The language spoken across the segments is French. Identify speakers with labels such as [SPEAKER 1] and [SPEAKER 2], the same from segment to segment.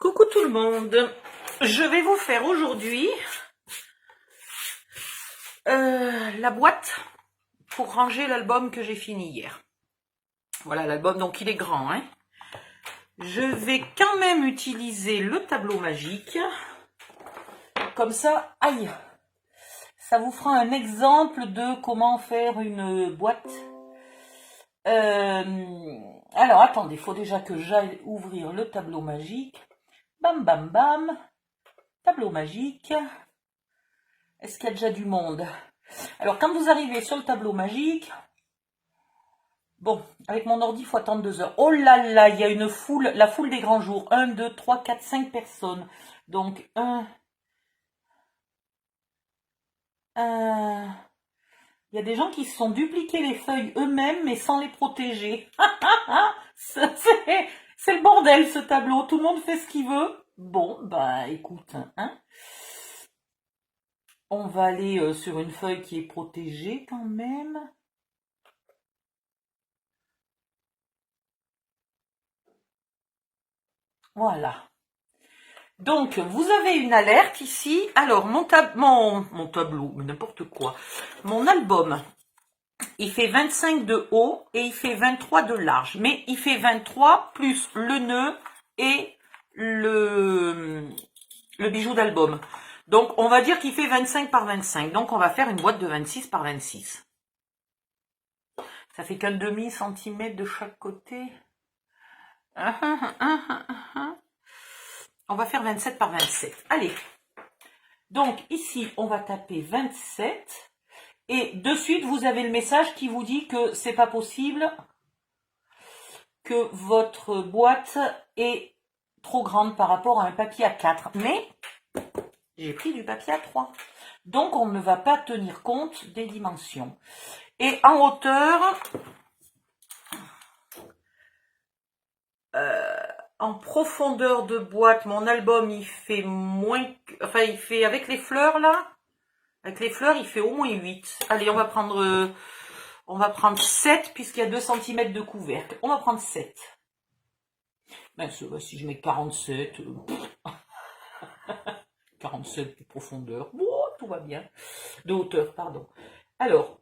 [SPEAKER 1] Coucou tout le monde, je vais vous faire aujourd'hui la boîte pour ranger l'album que j'ai fini hier. Voilà l'album, donc il est grand, hein. Je vais quand même utiliser le tableau magique, comme ça, aïe, ça vous fera un exemple de comment faire une boîte. Alors attendez, il faut déjà que j'aille ouvrir le tableau magique. Bam bam bam, tableau magique. Est-ce qu'il y a déjà du monde? Alors, quand vous arrivez sur le tableau magique, bon, avec mon ordi, il faut attendre 2 heures. Oh là là, il y a une foule, la foule des grands jours. 1, 2, 3, 4, 5 personnes. Donc, il y a des gens qui se sont dupliqués les feuilles eux-mêmes, mais sans les protéger. C'est le bordel, ce tableau. Tout le monde fait ce qu'il veut. Bon, bah, écoute, hein. On va aller sur une feuille qui est protégée quand même. Voilà. Donc, vous avez une alerte ici. Alors, mon tableau, n'importe quoi. Mon album, il fait 25 de haut et il fait 23 de large. Mais il fait 23 plus le nœud et le bijou d'album. Donc, on va dire qu'il fait 25 par 25. Donc, on va faire une boîte de 26 par 26. Ça fait qu'un demi-centimètre de chaque côté. On va faire 27 par 27. Allez. Donc, ici, on va taper 27. Et de suite, vous avez le message qui vous dit que c'est pas possible, que votre boîte est trop grande par rapport à un papier A4. Mais j'ai pris du papier A3. Donc, on ne va pas tenir compte des dimensions. Et en hauteur, en profondeur de boîte, mon album, il fait moins... Enfin, il fait avec les fleurs, là. Avec les fleurs, il fait au moins 8. Allez, on va prendre 7, puisqu'il y a 2 cm de couvercle. On va prendre 7. Ben, si je mets 47... 47 de profondeur. Oh, tout va bien. De hauteur, pardon. Alors,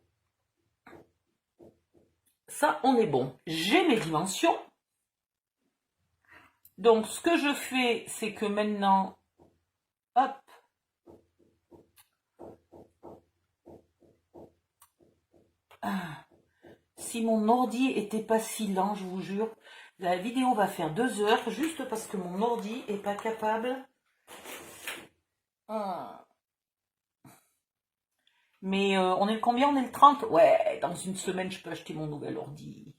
[SPEAKER 1] ça, on est bon. J'ai mes dimensions. Donc, ce que je fais, c'est que maintenant, hop, si mon ordi était pas si lent, je vous jure, la vidéo va faire 2 heures, juste parce que mon ordi est pas capable. Mais on est le combien? On est le 30? Ouais, dans une semaine, je peux acheter mon nouvel ordi.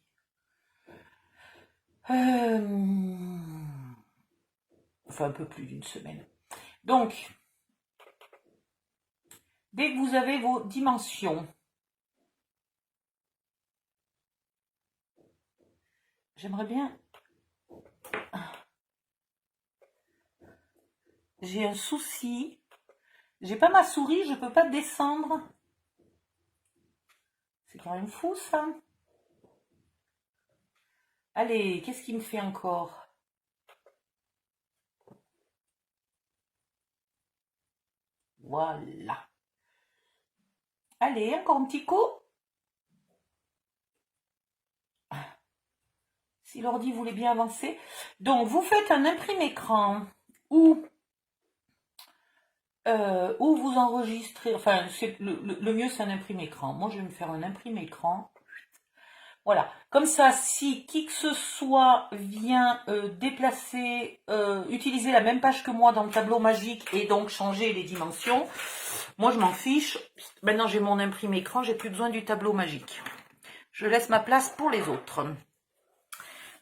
[SPEAKER 1] Enfin, un peu plus d'une semaine. Donc, dès que vous avez vos dimensions, j'aimerais bien... J'ai un souci. J'ai pas ma souris, je peux pas descendre. C'est quand même fou, ça. Allez, qu'est-ce qu'il me fait encore? Voilà. Allez, encore un petit coup. Si l'ordi voulait bien avancer. Donc, vous faites un imprimé-écran ou vous enregistrez. Enfin, le mieux, c'est un imprimé-écran. Moi, je vais me faire un imprimé-écran. Voilà, comme ça, si qui que ce soit vient déplacer, utiliser la même page que moi dans le tableau magique et donc changer les dimensions, moi je m'en fiche. Maintenant j'ai mon imprimé écran, j'ai plus besoin du tableau magique. Je laisse ma place pour les autres.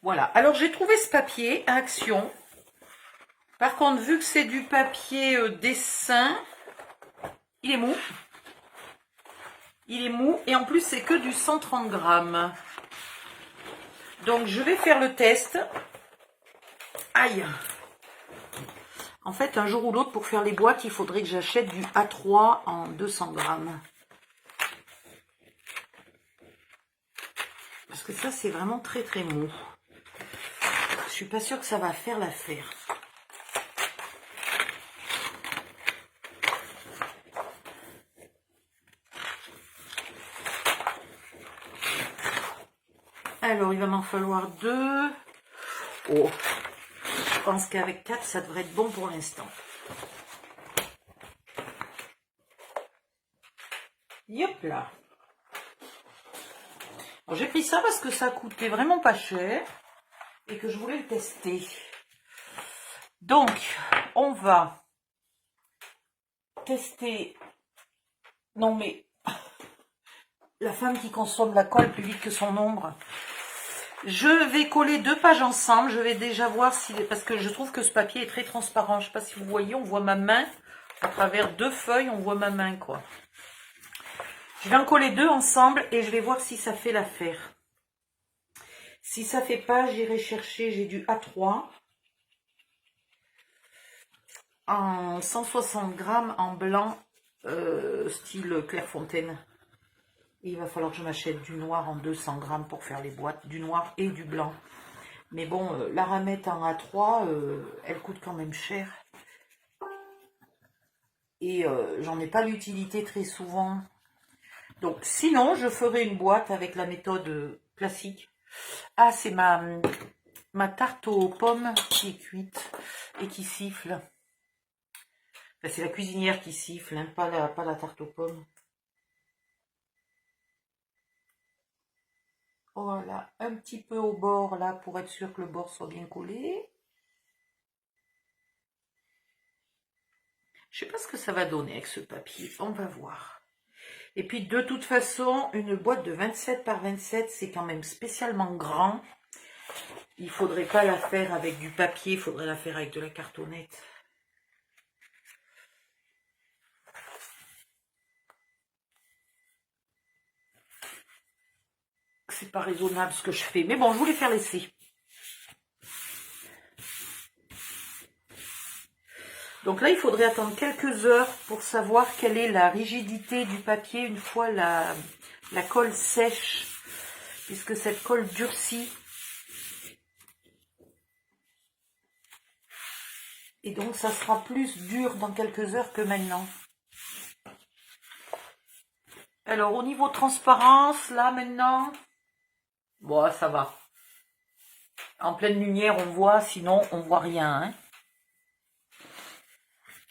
[SPEAKER 1] Voilà, alors j'ai trouvé ce papier à Action. Par contre, vu que c'est du papier dessin, il est mou. Il est mou et en plus c'est que du 130 grammes. Donc, je vais faire le test. Aïe! En fait, un jour ou l'autre, pour faire les boîtes, il faudrait que j'achète du A3 en 200 grammes. Parce que ça, c'est vraiment très très mou. Je suis pas sûre que ça va faire l'affaire. Alors, il va m'en falloir 2. Oh, je pense qu'avec 4, ça devrait être bon pour l'instant. Yop là. J'ai pris ça parce que ça coûtait vraiment pas cher et que je voulais le tester. Donc, on va tester. Non mais, la femme qui consomme la colle plus vite que son ombre. Je vais coller 2 pages ensemble. Je vais déjà voir si... Parce que je trouve que ce papier est très transparent. Je ne sais pas si vous voyez, on voit ma main. À travers 2 feuilles, on voit ma main, quoi. Je vais en coller 2 ensemble et je vais voir si ça fait l'affaire. Si ça ne fait pas, j'irai chercher, j'ai du A3. En 160 grammes en blanc, style Clairefontaine. Il va falloir que je m'achète du noir en 200 grammes pour faire les boîtes, du noir et du blanc. Mais bon, la ramette en A3, elle coûte quand même cher. Et j'en ai pas l'utilité très souvent. Donc sinon, je ferai une boîte avec la méthode classique. Ah, c'est ma tarte aux pommes qui est cuite et qui siffle. Enfin, c'est la cuisinière qui siffle, hein, pas la tarte aux pommes. Voilà, un petit peu au bord là pour être sûr que le bord soit bien collé. Je sais pas ce que ça va donner avec ce papier, on va voir. Et puis de toute façon, une boîte de 27 par 27, c'est quand même spécialement grand. Il faudrait pas la faire avec du papier, il faudrait la faire avec de la cartonnette. C'est pas raisonnable ce que je fais, mais bon, je voulais faire l'essai. Donc là, il faudrait attendre quelques heures pour savoir quelle est la rigidité du papier une fois la colle sèche, puisque cette colle durcit. Et donc, ça sera plus dur dans quelques heures que maintenant. Alors, au niveau transparence, là, maintenant, bon, ça va. En pleine lumière, on voit, sinon, on voit rien, hein.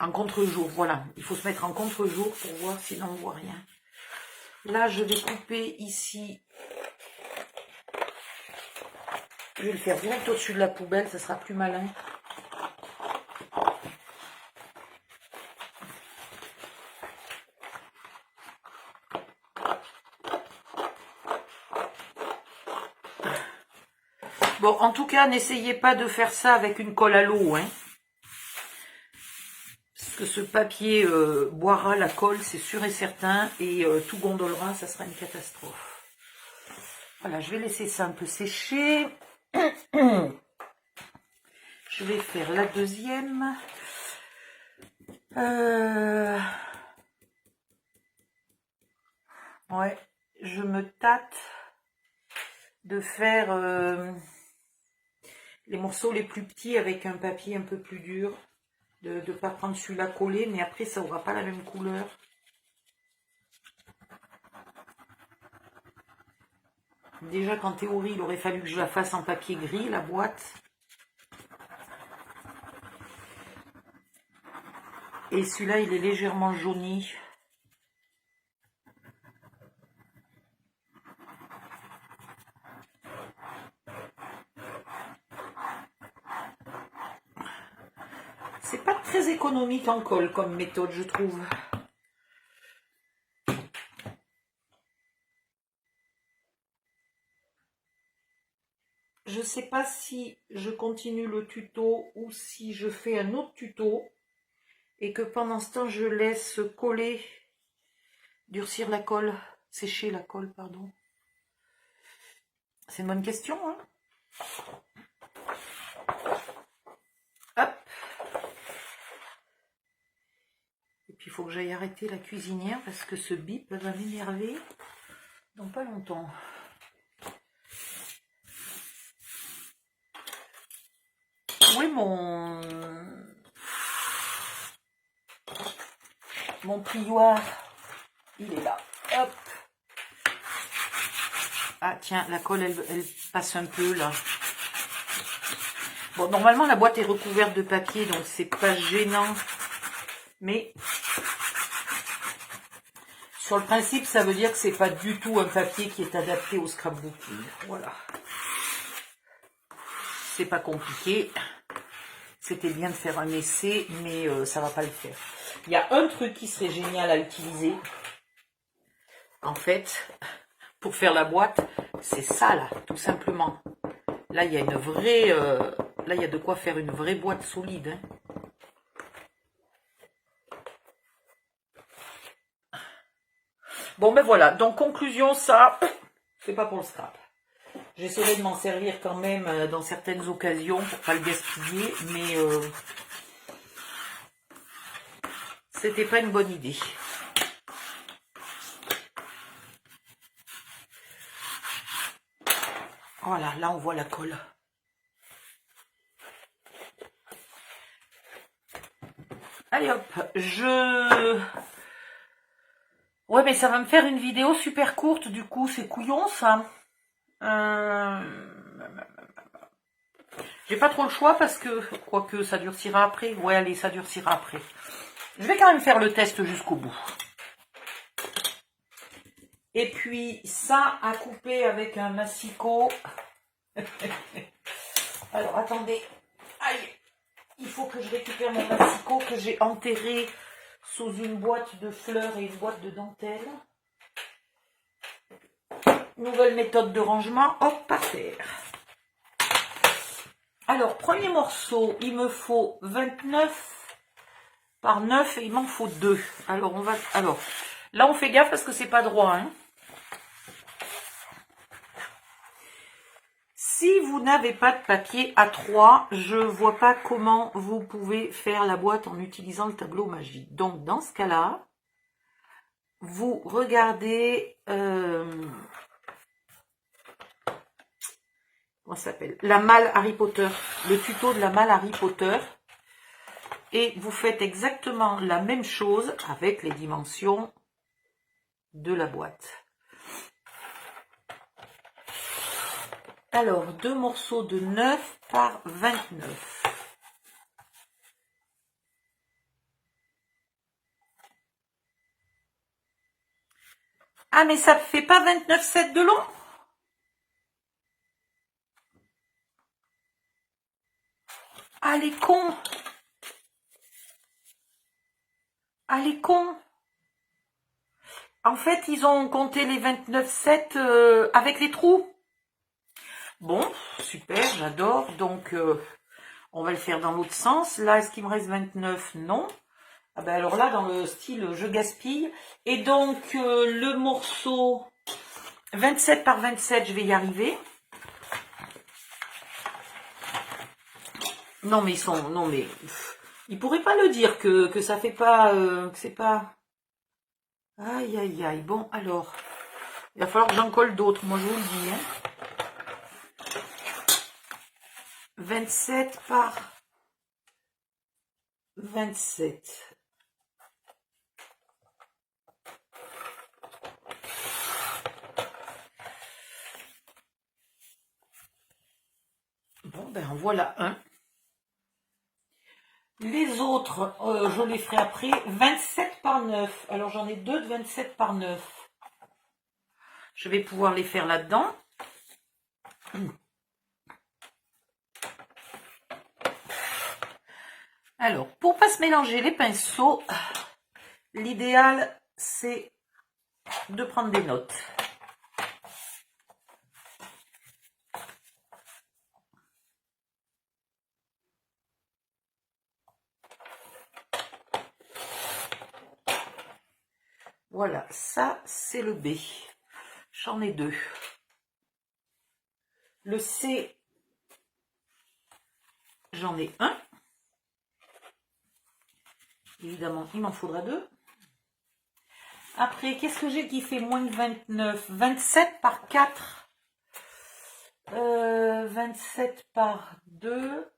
[SPEAKER 1] En contre-jour, voilà. Il faut se mettre en contre-jour pour voir, sinon on ne voit rien. Là, je vais couper ici. Je vais le faire direct au-dessus de la poubelle, ça sera plus malin. Bon, en tout cas, n'essayez pas de faire ça avec une colle à l'eau, hein. Que ce papier boira la colle, c'est sûr et certain, et tout gondolera, ça sera une catastrophe. Voilà, je vais laisser ça un peu sécher. Je vais faire la deuxième. Ouais, je me tâte de faire les morceaux les plus petits avec un papier un peu plus dur. De ne pas prendre celui-là collé, mais après ça n'aura pas la même couleur. Déjà qu'en théorie, il aurait fallu que je la fasse en papier gris, la boîte. Et celui-là, il est légèrement jauni. C'est pas très économique en colle comme méthode, je trouve. Je sais pas si je continue le tuto ou si je fais un autre tuto et que pendant ce temps je laisse coller, durcir la colle, sécher la colle, pardon. C'est une bonne question, hein. Hop. Et puis il faut que j'aille arrêter la cuisinière parce que ce bip va m'énerver dans pas longtemps. Où est mon plioir? Il est là. Hop. Ah tiens, la colle, elle passe un peu là. Bon, normalement, la boîte est recouverte de papier, donc c'est pas gênant. Mais sur le principe, ça veut dire que c'est pas du tout un papier qui est adapté au scrapbooking. Voilà. C'est pas compliqué. C'était bien de faire un essai, mais ça va pas le faire. Il y a un truc qui serait génial à utiliser. En fait, pour faire la boîte, c'est ça là, tout simplement. Là, il y a une vraie... là, il y a de quoi faire une vraie boîte solide. Hein. Bon, ben voilà. Donc, conclusion, ça, c'est pas pour le scrap. J'essaierai de m'en servir quand même dans certaines occasions pour pas le gaspiller, mais c'était pas une bonne idée. Voilà, là on voit la colle. Allez hop, ouais, mais ça va me faire une vidéo super courte, du coup, c'est couillon ça. J'ai pas trop le choix parce que, quoique ça durcira après. Ouais, allez, ça durcira après. Je vais quand même faire le test jusqu'au bout. Et puis, ça à couper avec un massicot. Alors, attendez. Aïe, il faut que je récupère mon massicot que j'ai enterré sous une boîte de fleurs et une boîte de dentelle. Nouvelle méthode de rangement. Hop, par terre. Alors, premier morceau, il me faut 29 par 9 et il m'en faut 2. Alors, là, on fait gaffe parce que c'est pas droit. Hein. Si vous n'avez pas de papier A3, je vois pas comment vous pouvez faire la boîte en utilisant le tableau magique. Donc, dans ce cas-là, vous regardez... comment ça s'appelle? La malle Harry Potter. Le tuto de la malle Harry Potter. Et vous faites exactement la même chose avec les dimensions de la boîte. Alors, 2 morceaux de 9 par 29. Ah, mais ça ne fait pas 29,7 de long? Ah, les cons! Ah, les cons! En fait, ils ont compté les 29,7 avec les trous. Bon, super, j'adore. Donc, on va le faire dans l'autre sens. Là, est-ce qu'il me reste 29? Non. Ah ben alors là, dans le style je gaspille. Et donc, le morceau 27 par 27, je vais y arriver. Non, mais ils sont... Non, mais... Ils pourraient pas le dire que ça fait pas... que c'est pas... Aïe, aïe, aïe. Bon, alors... Il va falloir que j'en colle d'autres, moi je vous le dis. Hein. 27 par 27. Bon, ben voilà un. Les autres, je les ferai après. 27 par 9. Alors j'en ai 2 de 27 par 9. Je vais pouvoir les faire là-dedans. Alors, pour pas se mélanger les pinceaux, l'idéal, c'est de prendre des notes. Voilà, ça, c'est le B. J'en ai 2. Le C, j'en ai 1. Évidemment, il m'en faudra 2. Après, qu'est-ce que j'ai qui fait moins de 29? 27 par 4. 27 par 2.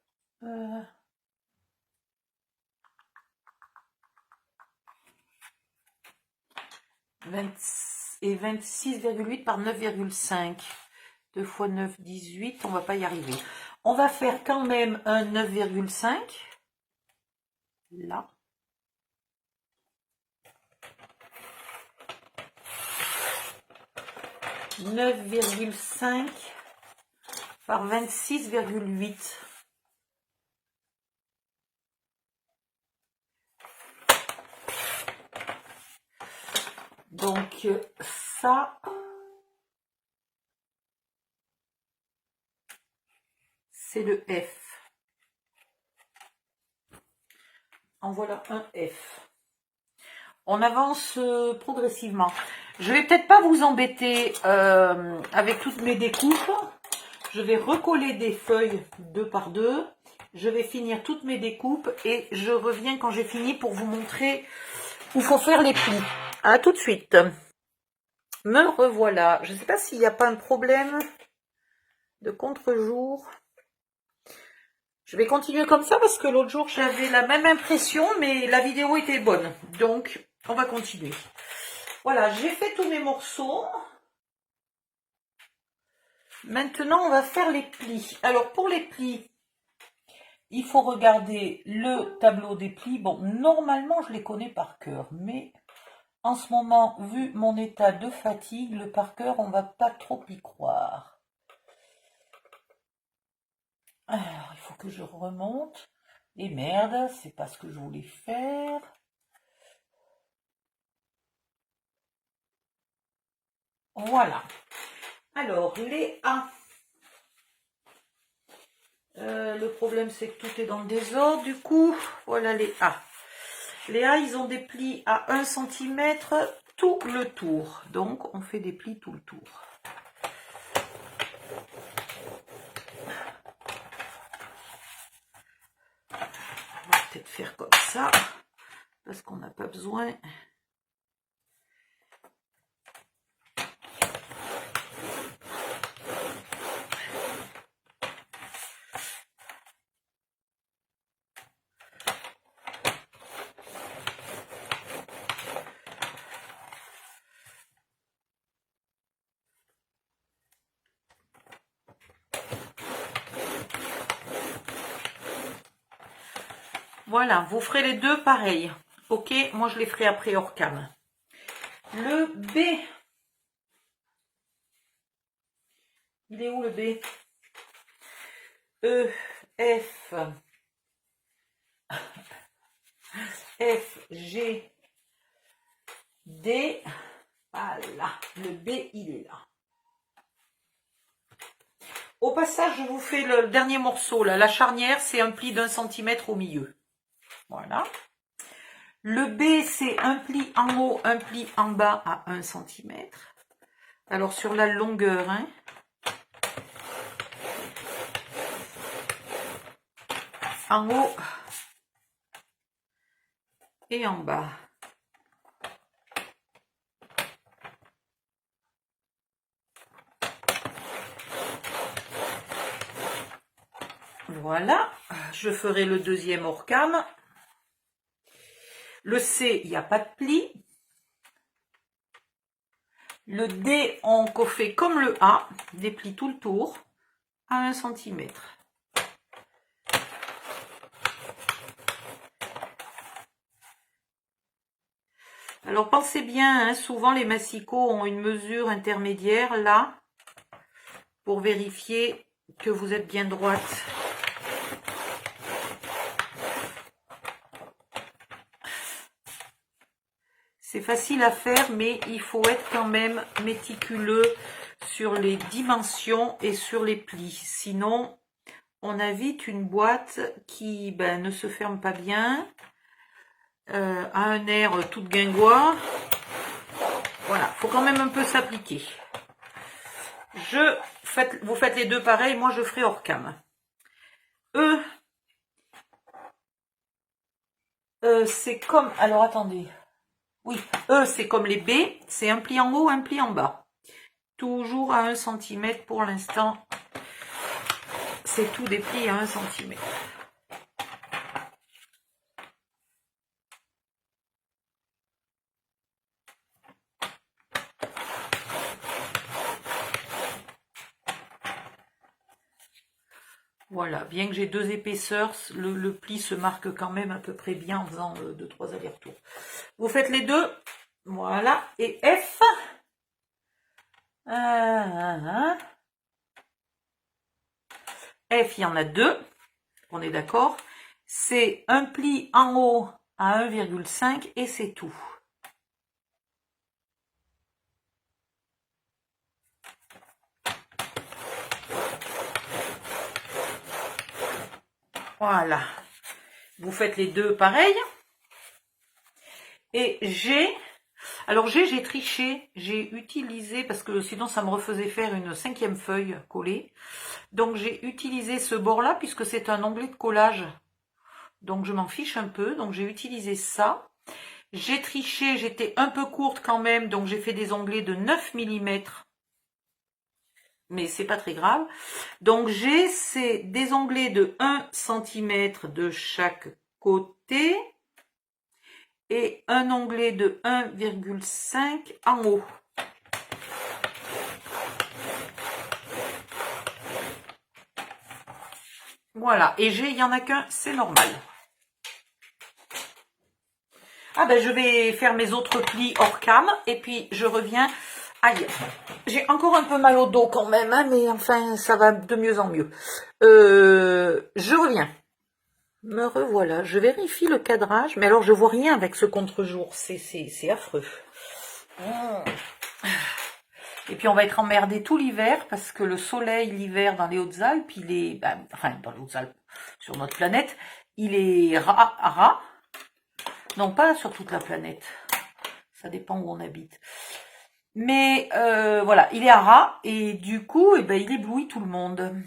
[SPEAKER 1] 20, et 26,8 par 9,5. 2 fois 9, 18. On va pas y arriver. On va faire quand même un 9,5. Là. « 9,5 par 26,8. Donc, ça, c'est le F. En voilà un F. On avance progressivement. Je vais peut-être pas vous embêter avec toutes mes découpes. Je vais recoller des feuilles 2 par 2. Je vais finir toutes mes découpes et je reviens quand j'ai fini pour vous montrer où il faut faire les plis. À tout de suite. Me revoilà. Je ne sais pas s'il n'y a pas un problème de contre-jour. Je vais continuer comme ça parce que l'autre jour j'avais la même impression mais la vidéo était bonne. Donc on va continuer. Voilà, j'ai fait tous mes morceaux. Maintenant on va faire les plis. Alors pour les plis, il faut regarder le tableau des plis. Bon, normalement je les connais par cœur, mais en ce moment, vu mon état de fatigue, le par cœur, on va pas trop y croire. Alors, il faut que je remonte. Et merde, c'est pas ce que je voulais faire. Voilà. Alors, les A. Le problème, c'est que tout est dans le désordre. Du coup, voilà les A. Les A, ils ont des plis à 1 cm tout le tour. Donc, on fait des plis tout le tour. On va peut-être faire comme ça, parce qu'on n'a pas besoin. Voilà, vous ferez les deux pareils. Ok, moi je les ferai après hors cam. Le B. Il est où le B? E, F, F, G, D. Voilà, le B, il est là. Au passage, je vous fais le dernier morceau, là. La charnière, c'est un pli d'1 cm au milieu. Voilà. Le B, c'est un pli en haut, un pli en bas à 1 cm. Alors, sur la longueur, hein. En haut et en bas. Voilà, je ferai le deuxième hors cam. Le C, il n'y a pas de pli. Le D, on fait comme le A, des plis tout le tour, à 1 cm. Alors pensez bien, hein, souvent les massicots ont une mesure intermédiaire là, pour vérifier que vous êtes bien droite. C'est facile à faire, mais il faut être quand même méticuleux sur les dimensions et sur les plis. Sinon, on a vite une boîte qui ne se ferme pas bien, a un air tout guingois. Voilà, faut quand même un peu s'appliquer. Vous faites les deux pareils, moi je ferai hors cam. C'est comme... Alors attendez. Oui, c'est comme les B, c'est un pli en haut, un pli en bas. Toujours à 1 cm pour l'instant. C'est tout des plis à 1 cm. Voilà, bien que j'ai 2 épaisseurs, le pli se marque quand même à peu près bien en faisant 2-3 allers-retours. Vous faites les deux, voilà, et F. F, il y en a 2, on est d'accord. C'est un pli en haut à 1,5 et c'est tout. Voilà. Vous faites les deux pareil. Et j'ai triché, j'ai utilisé, parce que sinon ça me refaisait faire une 5e feuille collée. Donc j'ai utilisé ce bord-là, puisque c'est un onglet de collage. Donc je m'en fiche un peu, donc j'ai utilisé ça. J'ai triché, j'étais un peu courte quand même, donc j'ai fait des onglets de 9 mm. Mais c'est pas très grave. Donc j'ai des onglets de 1 cm de chaque côté. Et un onglet de 1,5 en haut. Voilà, et il n'y en a qu'un, c'est normal. Ah ben je vais faire mes autres plis hors cam, et puis je reviens. Aïe, j'ai encore un peu mal au dos quand même, hein, mais enfin ça va de mieux en mieux. Je reviens. Me revoilà, je vérifie le cadrage, mais alors je vois rien avec ce contre-jour, c'est affreux. Et puis on va être emmerdé tout l'hiver, parce que le soleil l'hiver dans les Hautes-Alpes, il est, enfin dans les Hautes-Alpes, sur notre planète, il est ras. Non, pas sur toute la planète, ça dépend où on habite. Mais voilà, il est à ras, et du coup, il éblouit tout le monde.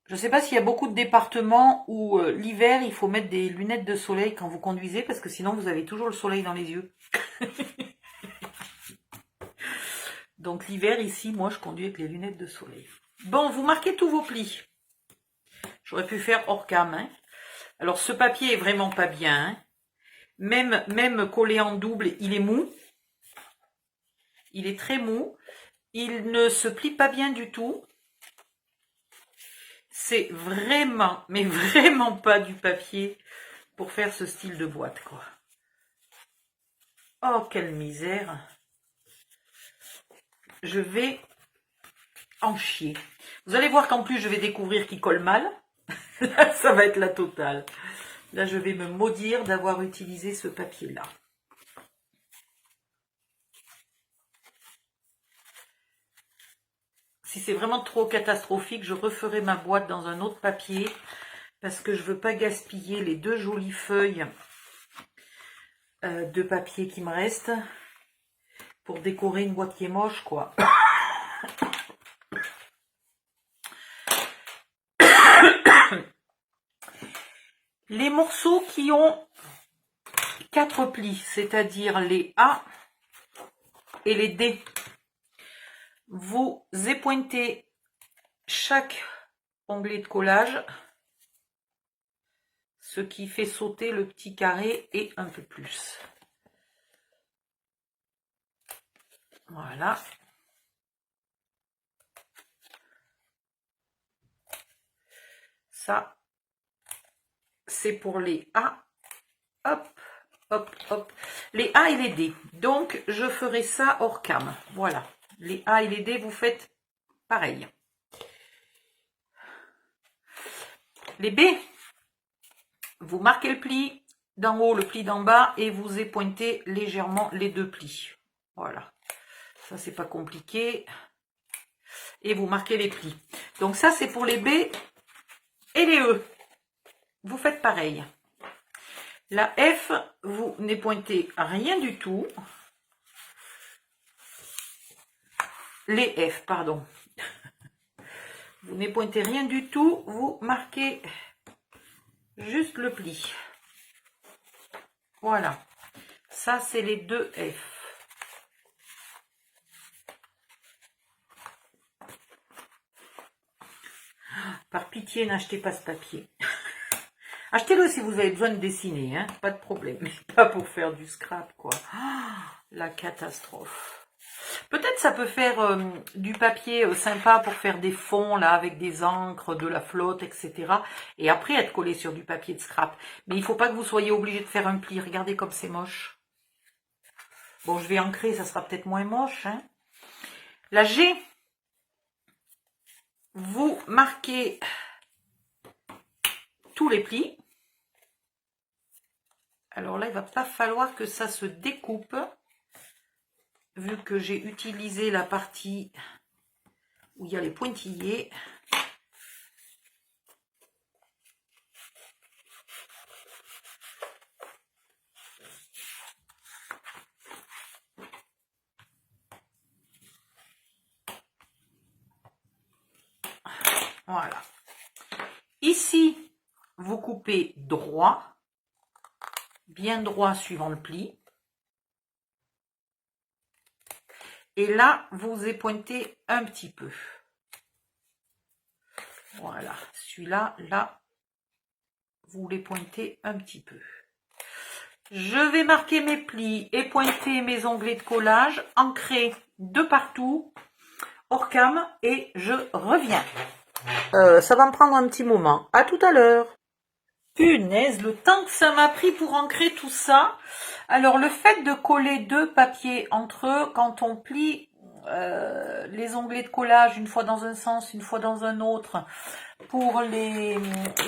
[SPEAKER 1] Je ne sais pas s'il y a beaucoup de départements où l'hiver, il faut mettre des lunettes de soleil quand vous conduisez, parce que sinon vous avez toujours le soleil dans les yeux. Donc l'hiver, ici, moi, je conduis avec les lunettes de soleil. Bon, vous marquez tous vos plis. J'aurais pu faire hors cam. Hein. Alors, ce papier est vraiment pas bien. Hein. Même collé en double, il est mou. Il est très mou. Il ne se plie pas bien du tout. C'est vraiment, mais vraiment pas du papier pour faire ce style de boîte, quoi. Oh, quelle misère. Je vais en chier. Vous allez voir qu'en plus, je vais découvrir qu'il colle mal. Là, ça va être la totale. Là, je vais me maudire d'avoir utilisé ce papier-là. Si c'est vraiment trop catastrophique, je referai ma boîte dans un autre papier parce que je ne veux pas gaspiller les 2 jolies feuilles de papier qui me restent pour décorer une boîte qui est moche, quoi. Les morceaux qui ont 4 plis, c'est-à-dire les A et les D, vous épointez chaque onglet de collage, ce qui fait sauter le petit carré et un peu plus. Voilà. Ça, c'est pour les A. Hop, hop, hop. Les A et les D. Donc, je ferai ça hors cam. Voilà. Les A et les D, vous faites pareil. Les B, vous marquez le pli d'en haut, le pli d'en bas, et vous épointez légèrement les 2 plis. Voilà. Ça, c'est pas compliqué. Et vous marquez les plis. Donc ça, c'est pour les B et les E. Vous faites pareil. La F, vous n'épointez rien du tout. Les F, pardon. Vous n'épointez rien du tout. Vous marquez juste le pli. Voilà. Ça, c'est les 2 F. Par pitié, n'achetez pas ce papier. Achetez-le si vous avez besoin de dessiner, hein, pas de problème. Mais pas pour faire du scrap, quoi. Oh, la catastrophe. Peut-être ça peut faire du papier sympa pour faire des fonds là avec des encres, de la flotte, etc. Et après être collé sur du papier de scrap. Mais il faut pas que vous soyez obligé de faire un pli. Regardez comme c'est moche. Bon, je vais ancrer, ça sera peut-être moins moche. Hein. La G, vous marquez tous les plis. Alors là, il va pas falloir que ça se découpe. Vu que j'ai utilisé la partie où il y a les pointillés. Voilà. Ici, vous coupez droit, bien droit suivant le pli. Et là, vous épointez un petit peu. Voilà, celui-là, là, vous les pointez un petit peu. Je vais marquer mes plis et pointer mes onglets de collage, ancrer de partout, hors cam, et je reviens. Ça va me prendre un petit moment. À tout à l'heure. Punaise, le temps que ça m'a pris pour ancrer tout ça. Alors, le fait de coller deux papiers entre eux, quand on plie les onglets de collage, une fois dans un sens, une fois dans un autre, pour les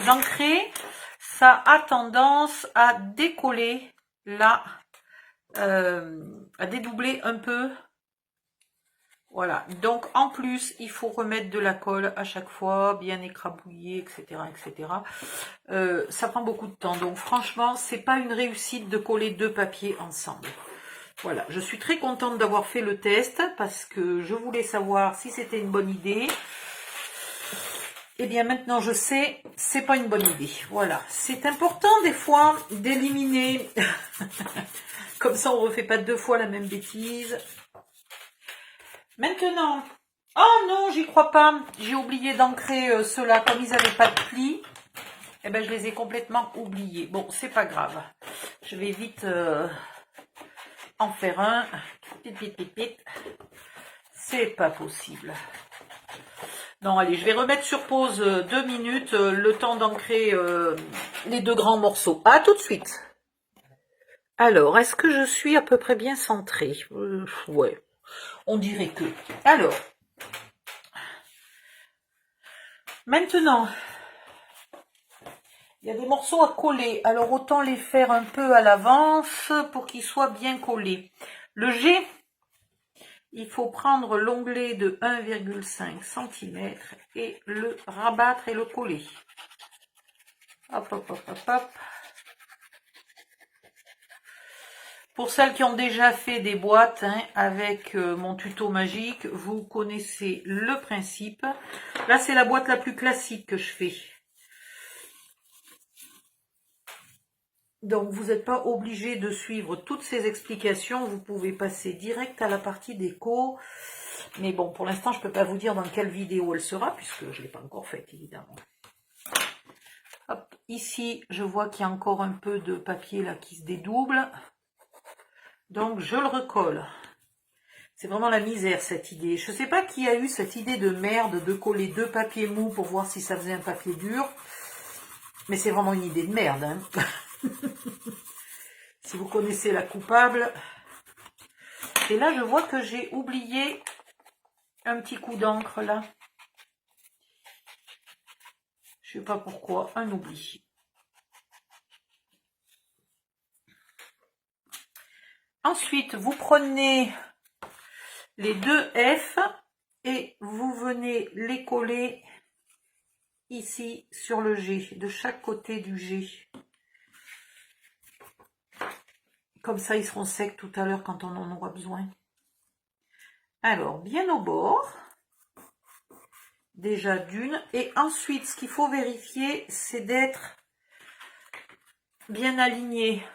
[SPEAKER 1] ancrer, ça a tendance à décoller là, à dédoubler un peu. Voilà, donc en plus, il faut remettre de la colle à chaque fois, bien écrabouiller, etc. etc. Ça prend beaucoup de temps, donc franchement, c'est pas une réussite de coller deux papiers ensemble. Voilà, je suis très contente d'avoir fait le test, parce que je voulais savoir si c'était une bonne idée. Eh bien maintenant je sais, c'est pas une bonne idée. Voilà, c'est important des fois d'éliminer, comme ça on refait pas deux fois la même bêtise. Maintenant, oh non, j'y crois pas, j'ai oublié d'ancrer ceux-là, comme ils n'avaient pas de plis, eh ben je les ai complètement oubliés. Bon, c'est pas grave, je vais vite en faire un. C'est pas possible. Non, allez, je vais remettre sur pause 2 minutes, le temps d'ancrer les deux grands morceaux. À tout de suite. Alors, est-ce que je suis à peu près bien centrée? Ouais, on dirait que. Alors, maintenant, il y a des morceaux à coller. Alors, autant les faire un peu à l'avance pour qu'ils soient bien collés. Le G, il faut prendre l'onglet de 1,5 cm et le rabattre et le coller. Hop, hop, hop, hop, hop. Pour celles qui ont déjà fait des boîtes avec mon tuto magique, vous connaissez le principe. Là, c'est la boîte la plus classique que je fais. Donc, vous n'êtes pas obligé de suivre toutes ces explications. Vous pouvez passer direct à la partie déco. Mais bon, pour l'instant, je ne peux pas vous dire dans quelle vidéo elle sera, puisque je ne l'ai pas encore faite, évidemment. Hop, ici, je vois qu'il y a encore un peu de papier là qui se dédouble. Donc, je le recolle. C'est vraiment la misère, cette idée. Je ne sais pas qui a eu cette idée de merde de coller deux papiers mous pour voir si ça faisait un papier dur. Mais c'est vraiment une idée de merde. Hein. Si vous connaissez la coupable. Et là, je vois que j'ai oublié un petit coup d'encre là. Je ne sais pas pourquoi. Un oubli. Ensuite, vous prenez les deux F et vous venez les coller ici sur le G, de chaque côté du G. Comme ça, ils seront secs tout à l'heure quand on en aura besoin. Alors, bien au bord, déjà d'une. Et ensuite, ce qu'il faut vérifier, c'est d'être bien aligné.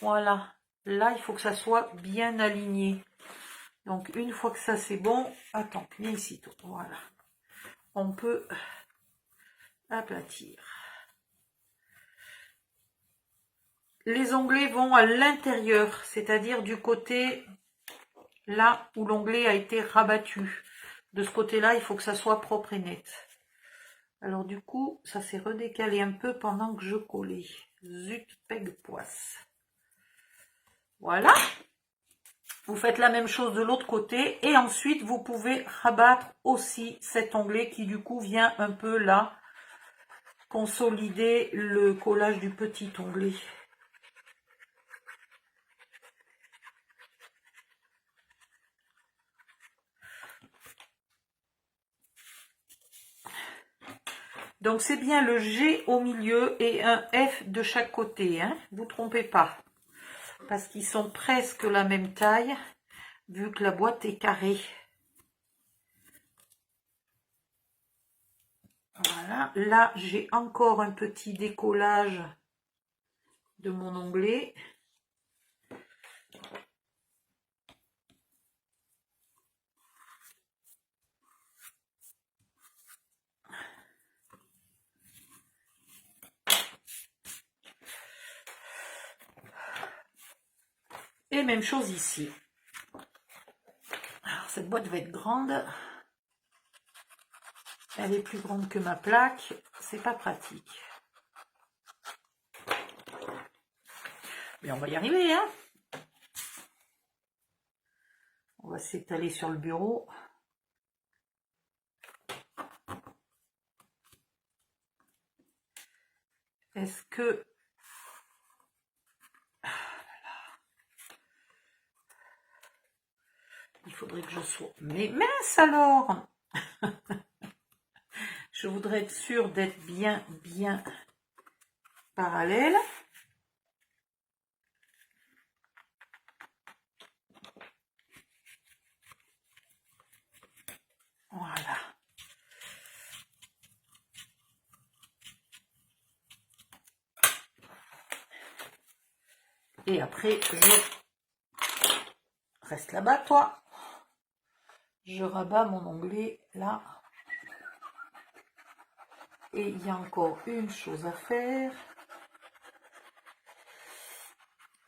[SPEAKER 1] Voilà. Là, il faut que ça soit bien aligné. Donc, une fois que ça, c'est bon, attends, viens ici, toi. Voilà. On peut aplatir. Les onglets vont à l'intérieur, c'est-à-dire du côté là où l'onglet a été rabattu. De ce côté-là, il faut que ça soit propre et net. Alors du coup, ça s'est redécalé un peu pendant que je collais. Zut, peg poisse. Voilà. Vous faites la même chose de l'autre côté. Et ensuite, vous pouvez rabattre aussi cet onglet qui du coup vient un peu là consolider le collage du petit onglet. Donc c'est bien le G au milieu et un F de chaque côté, hein. Vous ne trompez pas. Parce qu'ils sont presque la même taille, vu que la boîte est carrée. Voilà, là j'ai encore un petit décollage de mon onglet. Et même chose ici. Alors cette boîte va être grande. Elle est plus grande que ma plaque. C'est pas pratique. Mais on va y arriver, hein. On va s'étaler sur le bureau. Est-ce que... Il faudrait que je sois... Mais mince alors. Je voudrais être sûre d'être bien parallèle. Voilà. Et après, je reste là-bas, toi. Je rabats mon onglet là. Et il y a encore une chose à faire.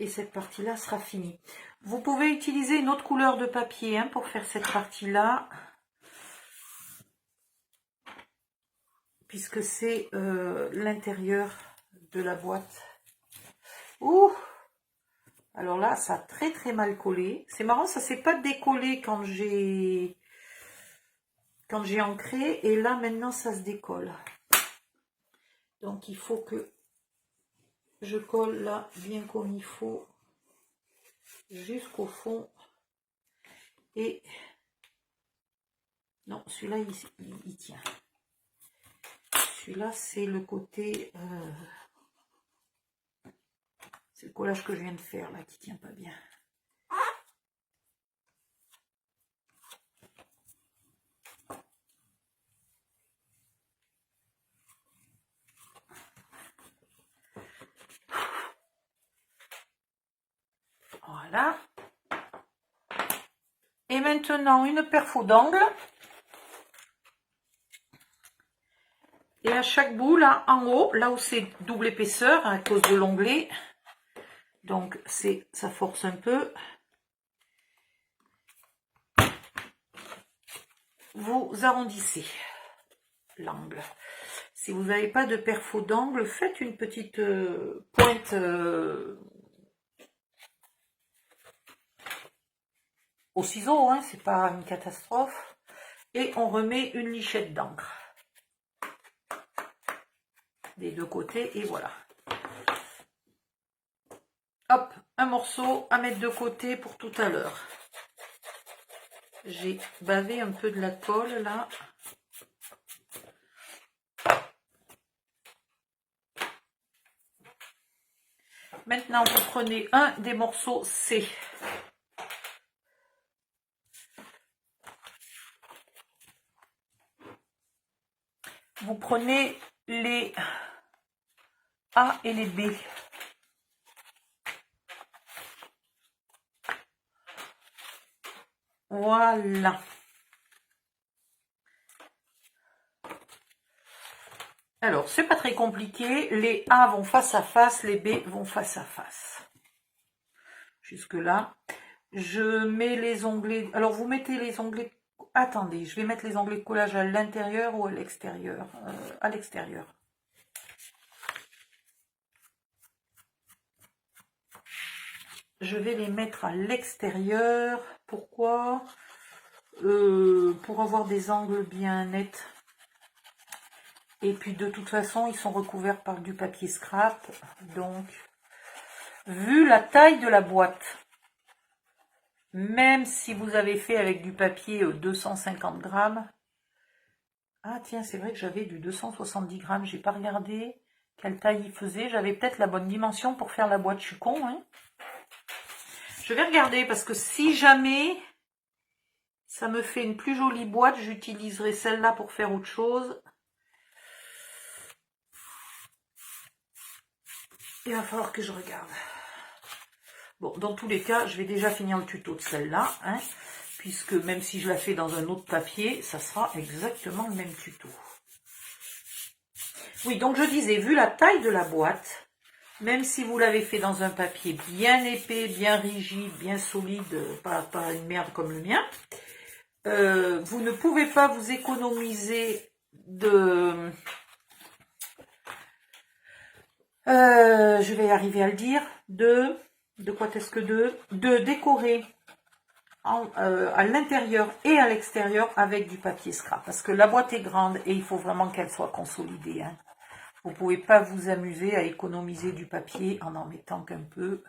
[SPEAKER 1] Et cette partie-là sera finie. Vous pouvez utiliser une autre couleur de papier hein, pour faire cette partie-là. Puisque c'est l'intérieur de la boîte. Ouh! Alors là, ça a très mal collé. C'est marrant, ça s'est pas décollé quand j'ai ancré. Et là, maintenant, ça se décolle. Donc, il faut que je colle là, bien comme il faut, jusqu'au fond. Et non, celui-là, il tient. Celui-là, c'est le côté... c'est le collage que je viens de faire, là, qui tient pas bien. Voilà. Et maintenant, une perfo d'angle. Et à chaque bout, là, en haut, là où c'est double épaisseur, à cause de l'onglet, donc ça force un peu. Vous arrondissez l'angle. Si vous n'avez pas de perfo d'angle, faites une petite pointe au ciseau, hein, c'est pas une catastrophe. Et on remet une lichette d'encre des deux côtés et voilà. Hop, un morceau à mettre de côté pour tout à l'heure. J'ai bavé un peu de la colle là. Maintenant, vous prenez un des morceaux C. Vous prenez les A et les B. Voilà. Alors, c'est pas très compliqué. Les A vont face à face, les B vont face à face. Jusque là. Je mets les onglets. Alors, vous mettez les onglets. Attendez, je vais mettre les onglets de collage à l'intérieur ou à l'extérieur. À l'extérieur. Je vais les mettre à l'extérieur. Pourquoi? Pour avoir des angles bien nets. Et puis de toute façon, ils sont recouverts par du papier scrap. Donc, vu la taille de la boîte, même si vous avez fait avec du papier 250 grammes. Ah tiens, c'est vrai que j'avais du 270 grammes. J'ai pas regardé quelle taille il faisait. J'avais peut-être la bonne dimension pour faire la boîte. Je suis con, hein. Je vais regarder parce que si jamais ça me fait une plus jolie boîte, j'utiliserai celle-là pour faire autre chose. Il va falloir que je regarde. Bon, dans tous les cas, je vais déjà finir le tuto de celle-là, hein, puisque même si je la fais dans un autre papier, ça sera exactement le même tuto. Oui, donc je disais, vu la taille de la boîte, même si vous l'avez fait dans un papier bien épais, bien rigide, bien solide, pas une merde comme le mien, vous ne pouvez pas vous économiser de... je vais arriver à le dire, de quoi est-ce que de décorer à l'intérieur et à l'extérieur avec du papier scrap. Parce que la boîte est grande et il faut vraiment qu'elle soit consolidée. Hein. Vous ne pouvez pas vous amuser à économiser du papier en mettant qu'un peu.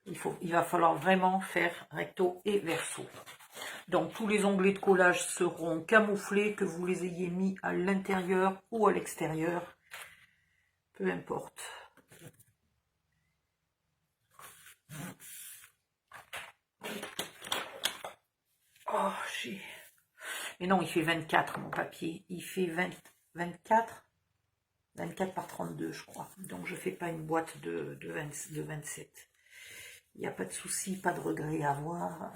[SPEAKER 1] Il va falloir vraiment faire recto et verso. Donc tous les onglets de collage seront camouflés, que vous les ayez mis à l'intérieur ou à l'extérieur. Peu importe. Oh, mais non, il fait 24 mon papier. Il fait 24 par 32, je crois. Donc je ne fais pas une boîte de 27. Il n'y a pas de souci, pas de regret à avoir.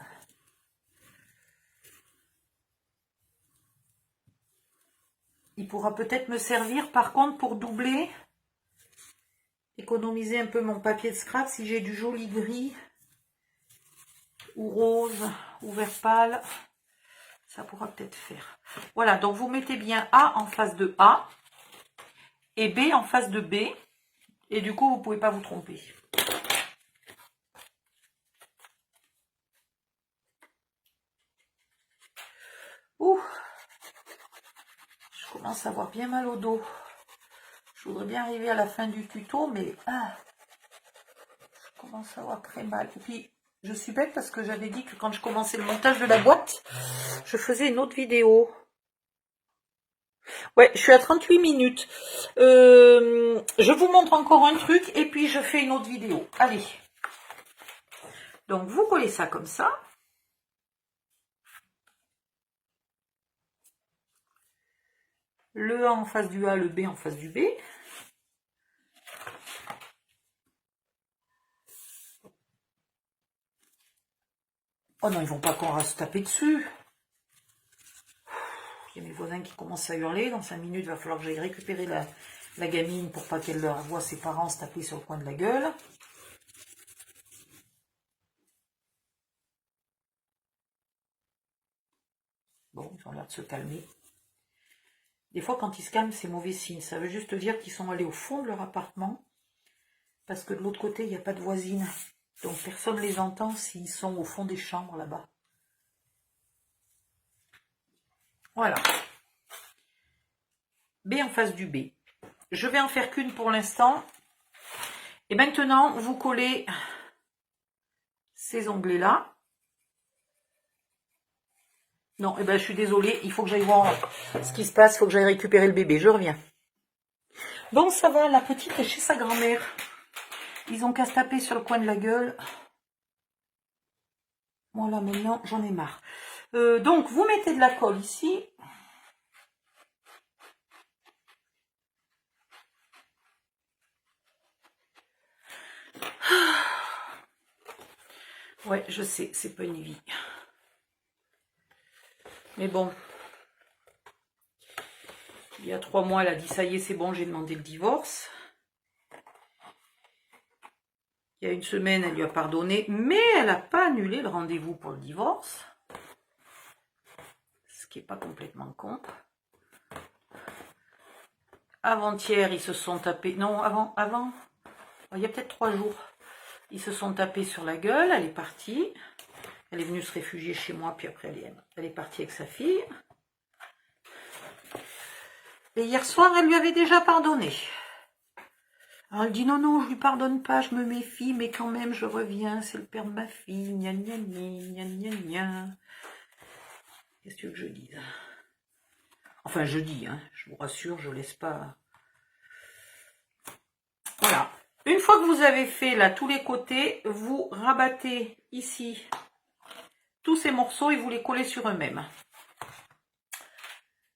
[SPEAKER 1] Il pourra peut-être me servir par contre pour doubler, économiser un peu mon papier de scrap si j'ai du joli gris ou rose ou vert pâle. Ça pourra peut-être faire. Voilà, donc vous mettez bien A en face de A et B en face de B. Et du coup, vous ne pouvez pas vous tromper. Ouh, je commence à avoir bien mal au dos. Je voudrais bien arriver à la fin du tuto, mais je commence à avoir très mal. Et puis, je suis bête parce que j'avais dit que quand je commençais le montage de la boîte, je faisais une autre vidéo. Ouais, je suis à 38 minutes. Je vous montre encore un truc et puis je fais une autre vidéo. Allez. Donc, vous collez ça comme ça. Le A en face du A, le B en face du B. Oh non, ils vont pas encore se taper dessus. Il y a mes voisins qui commencent à hurler. Dans 5 minutes, il va falloir que j'aille récupérer la gamine pour pas qu'elle leur voie ses parents se taper sur le coin de la gueule. Bon, ils ont l'air de se calmer. Des fois, quand ils se calment, c'est mauvais signe. Ça veut juste dire qu'ils sont allés au fond de leur appartement. Parce que de l'autre côté, il n'y a pas de voisine. Donc, personne ne les entend s'ils sont au fond des chambres, là-bas. Voilà. B en face du B. Je vais en faire qu'une pour l'instant. Et maintenant, vous collez ces onglets-là. Non, eh ben, je suis désolée, il faut que j'aille voir ce qui se passe, il faut que j'aille récupérer le bébé, je reviens. Bon, ça va, la petite est chez sa grand-mère. Ils ont qu'à se taper sur le coin de la gueule. Voilà, maintenant, j'en ai marre. Donc, vous mettez de la colle ici. Ouais, je sais, c'est pas une vie. Mais bon, il y a 3 mois, elle a dit, ça y est, c'est bon, j'ai demandé le divorce. Il y a une semaine, elle lui a pardonné, mais elle n'a pas annulé le rendez-vous pour le divorce. Ce qui n'est pas complètement con. Avant-hier, ils se sont tapés... Non, avant. Il y a peut-être 3 jours. Ils se sont tapés sur la gueule, elle est partie. Elle est venue se réfugier chez moi, puis après elle est partie avec sa fille. Et hier soir, elle lui avait déjà pardonné. Alors elle dit non, non, je lui pardonne pas, je me méfie, mais quand même je reviens, c'est le père de ma fille, gna gna gna, gna gna gna. Qu'est-ce que tu veux que je dise? Enfin, je dis, hein, je vous rassure, je laisse pas... Voilà. Une fois que vous avez fait là tous les côtés, vous rabattez ici tous ces morceaux et vous les collez sur eux-mêmes.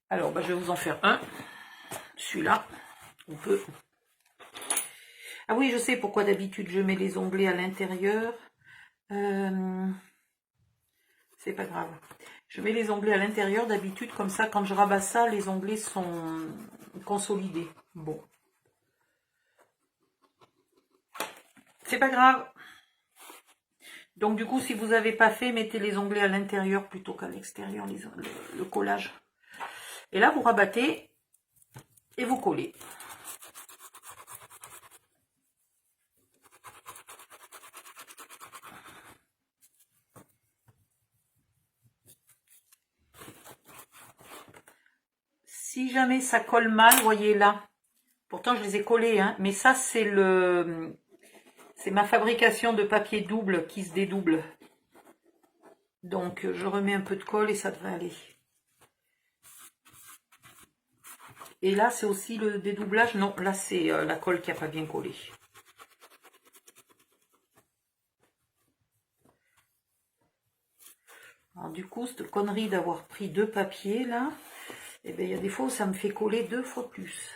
[SPEAKER 1] Alors, je vais vous en faire un. Celui-là, on peut... Ah oui, je sais pourquoi d'habitude je mets les onglets à l'intérieur. C'est pas grave. Je mets les onglets à l'intérieur d'habitude, comme ça, quand je rabats ça, les onglets sont consolidés. Bon. C'est pas grave. Donc du coup, si vous n'avez pas fait, mettez les onglets à l'intérieur plutôt qu'à l'extérieur, le collage. Et là, vous rabattez et vous collez. Si jamais ça colle mal, voyez là. Pourtant, je les ai collés, hein, mais ça, c'est ma fabrication de papier double qui se dédouble. Donc, je remets un peu de colle et ça devrait aller. Et là, c'est aussi le dédoublage. Non, là, c'est la colle qui n'a pas bien collé. Alors, du coup, cette connerie d'avoir pris 2 papiers, là, eh bien, il y a des fois où ça me fait coller 2 fois plus.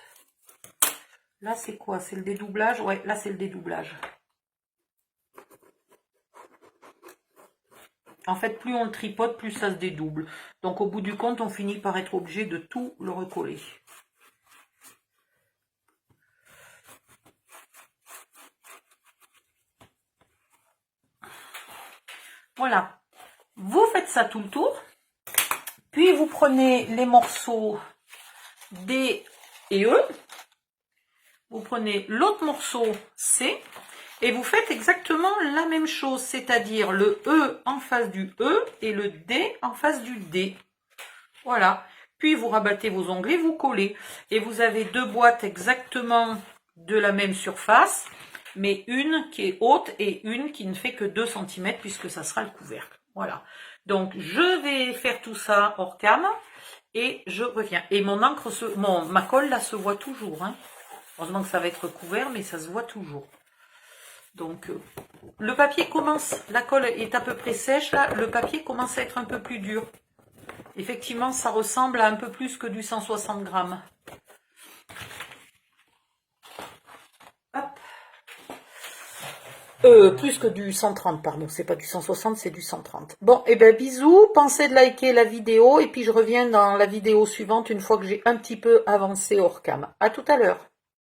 [SPEAKER 1] Là, c'est quoi? C'est le dédoublage? Ouais, là, c'est le dédoublage. En fait, plus on le tripote, plus ça se dédouble. Donc, au bout du compte, on finit par être obligé de tout le recoller. Voilà. Vous faites ça tout le tour. Puis, vous prenez les morceaux D et E. Vous prenez l'autre morceau C. Et vous faites exactement la même chose, c'est-à-dire le E en face du E et le D en face du D. Voilà. Puis vous rabattez vos onglets, vous collez. Et vous avez 2 boîtes exactement de la même surface, mais une qui est haute et une qui ne fait que 2 cm puisque ça sera le couvercle. Voilà. Donc je vais faire tout ça hors cam et je reviens. Et mon encre, ma colle là se voit toujours. Hein. Heureusement que ça va être couvert, mais ça se voit toujours. Donc, le papier commence, la colle est à peu près sèche, là, le papier commence à être un peu plus dur. Effectivement, ça ressemble à un peu plus que du 160 grammes. Hop. Plus que du 130, pardon, c'est pas du 160, c'est du 130. Bon, et ben bisous, pensez de liker la vidéo, et puis je reviens dans la vidéo suivante une fois que j'ai un petit peu avancé hors cam. À tout à l'heure.